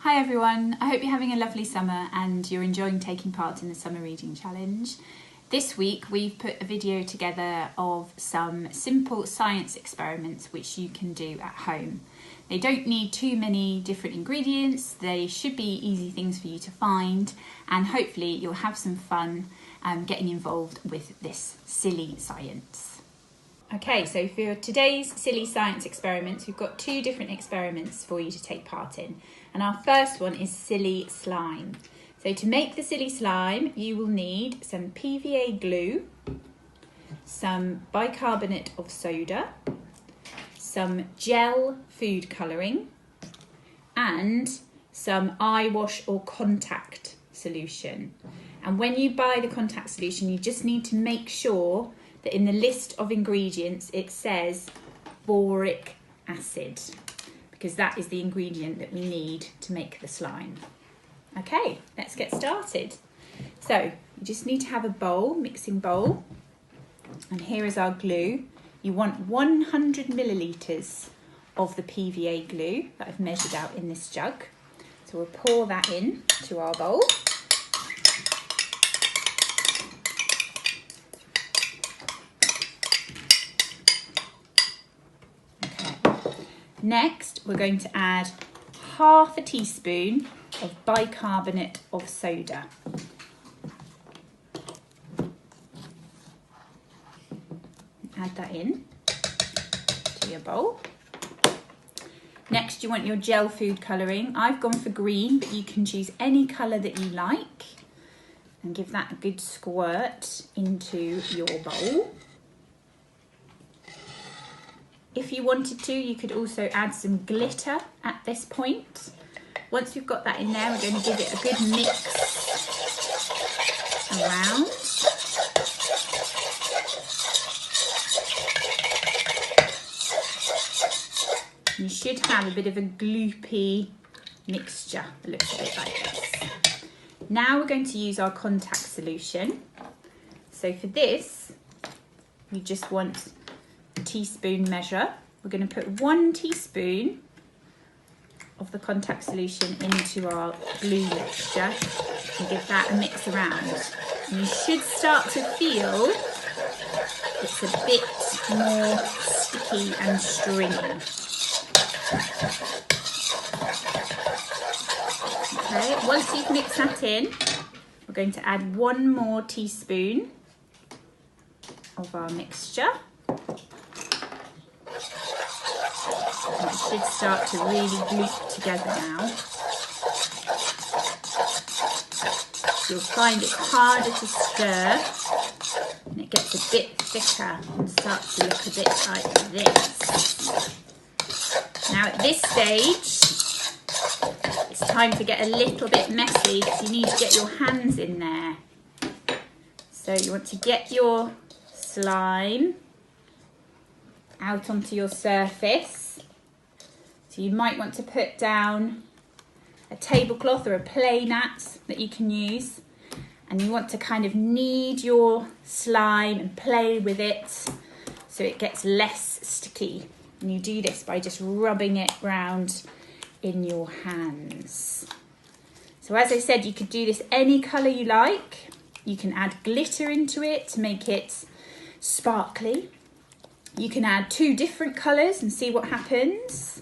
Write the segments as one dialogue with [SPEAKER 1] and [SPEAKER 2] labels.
[SPEAKER 1] Hi everyone, I hope you're having a lovely summer and you're enjoying taking part in the Summer Reading Challenge. This week we've put a video together of some simple science experiments which you can do at home. They don't need too many different ingredients, they should be easy things for you to find, and hopefully you'll have some fun getting involved with this silly science. Okay, so for today's silly science experiments, we've got two different experiments for you to take part in. And our first one is silly slime. So to make the silly slime, you will need some PVA glue, some bicarbonate of soda, some gel food colouring, and some eye wash or contact solution. And when you buy the contact solution, you just need to make sure that in the list of ingredients it says boric acid, because that is the ingredient that we need to make the slime. Okay, let's get started. So you just need to have a bowl, mixing bowl, and here is our glue. You want 100 millilitres of the PVA glue that I've measured out in this jug. So we'll pour that in to our bowl. Next, we're going to add half a teaspoon of bicarbonate of soda. Add that in to your bowl. Next, you want your gel food colouring. I've gone for green, but you can choose any colour that you like. And give that a good squirt into your bowl. If you wanted to, you could also add some glitter at this point. Once we've got that in there, we're going to give it a good mix around. You should have a bit of a gloopy mixture that looks a bit like this. Now we're going to use our contact solution. So for this, you just want teaspoon measure. We're going to put 1 teaspoon of the contact solution into our glue mixture and give that a mix around. And you should start to feel it's a bit more sticky and stringy. Okay, once you've mixed that in, we're going to add 1 more teaspoon of our mixture. And it should start to really gloop together now. You'll find it's harder to stir and it gets a bit thicker and starts to look a bit like this. Now at this stage, it's time to get a little bit messy because you need to get your hands in there. So you want to get your slime out onto your surface. So you might want to put down a tablecloth or a play mat that you can use, and you want to kind of knead your slime and play with it so it gets less sticky. And you do this by just rubbing it round in your hands. So as I said, you could do this any colour you like. You can add glitter into it to make it sparkly. You can add 2 different colours and see what happens.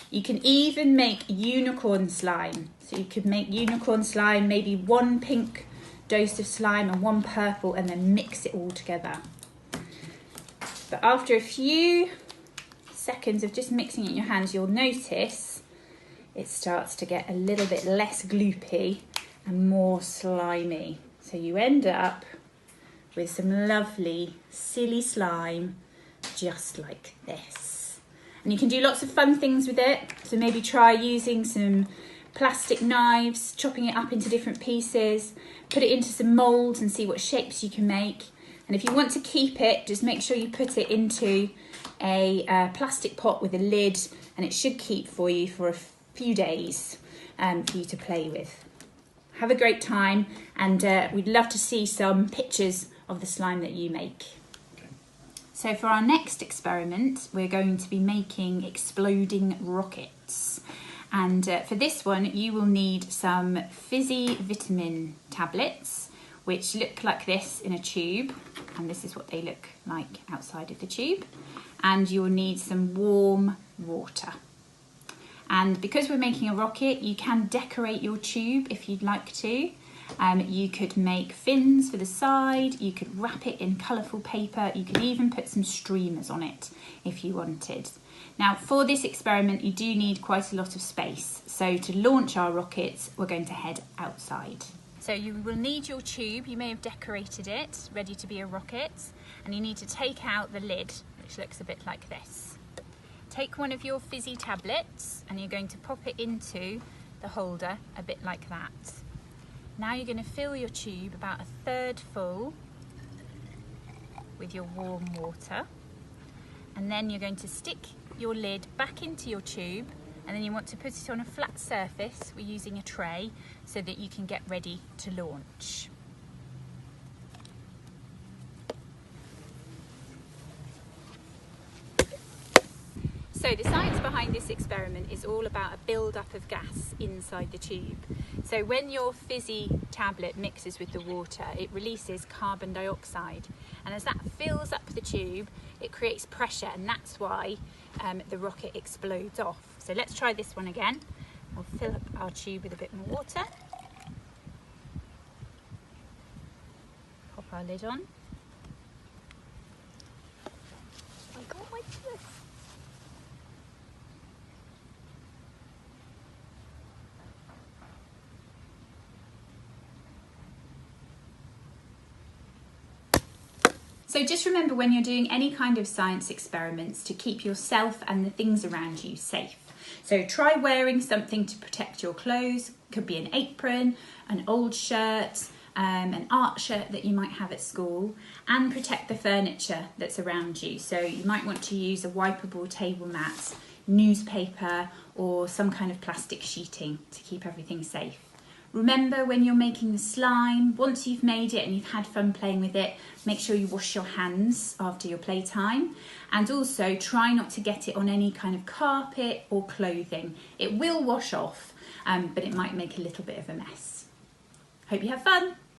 [SPEAKER 1] You can even make unicorn slime. So you could make unicorn slime, maybe 1 pink dose of slime and 1 purple, and then mix it all together. But after a few seconds of just mixing it in your hands, you'll notice it starts to get a little bit less gloopy and more slimy. So you end up with some lovely silly slime just like this. And you can do lots of fun things with it. So maybe try using some plastic knives, chopping it up into different pieces, put it into some moulds and see what shapes you can make. And if you want to keep it, just make sure you put it into a plastic pot with a lid, and it should keep for you for a few days for you to play with. Have a great time, and we'd love to see some pictures of the slime that you make. So for our next experiment, we're going to be making exploding rockets. And for this one, you will need some fizzy vitamin tablets, which look like this in a tube. And this is what they look like outside of the tube. And you'll need some warm water. And because we're making a rocket, you can decorate your tube if you'd like to. You could make fins for the side, you could wrap it in colourful paper, you could even put some streamers on it if you wanted. Now for this experiment you do need quite a lot of space, so to launch our rockets we're going to head outside. So you will need your tube, you may have decorated it, ready to be a rocket, and you need to take out the lid, which looks a bit like this. Take one of your fizzy tablets and you're going to pop it into the holder a bit like that. Now you're going to fill your tube about 1/3 full with your warm water, and then you're going to stick your lid back into your tube, and then you want to put it on a flat surface. We're using a tray so that you can get ready to launch. So the science behind this experiment is all about a build-up of gas inside the tube. So when your fizzy tablet mixes with the water, it releases carbon dioxide. And as that fills up the tube, it creates pressure, and that's why the rocket explodes off. So let's try this one again. We'll fill up our tube with a bit more water. Pop our lid on. I can't wait for this. So just remember when you're doing any kind of science experiments to keep yourself and the things around you safe. So try wearing something to protect your clothes. Could be an apron, an old shirt, an art shirt that you might have at school, and protect the furniture that's around you. So you might want to use a wipeable table mat, newspaper, or some kind of plastic sheeting to keep everything safe. Remember when you're making the slime, once you've made it and you've had fun playing with it, make sure you wash your hands after your playtime, and also try not to get it on any kind of carpet or clothing. It will wash off, but it might make a little bit of a mess. Hope you have fun.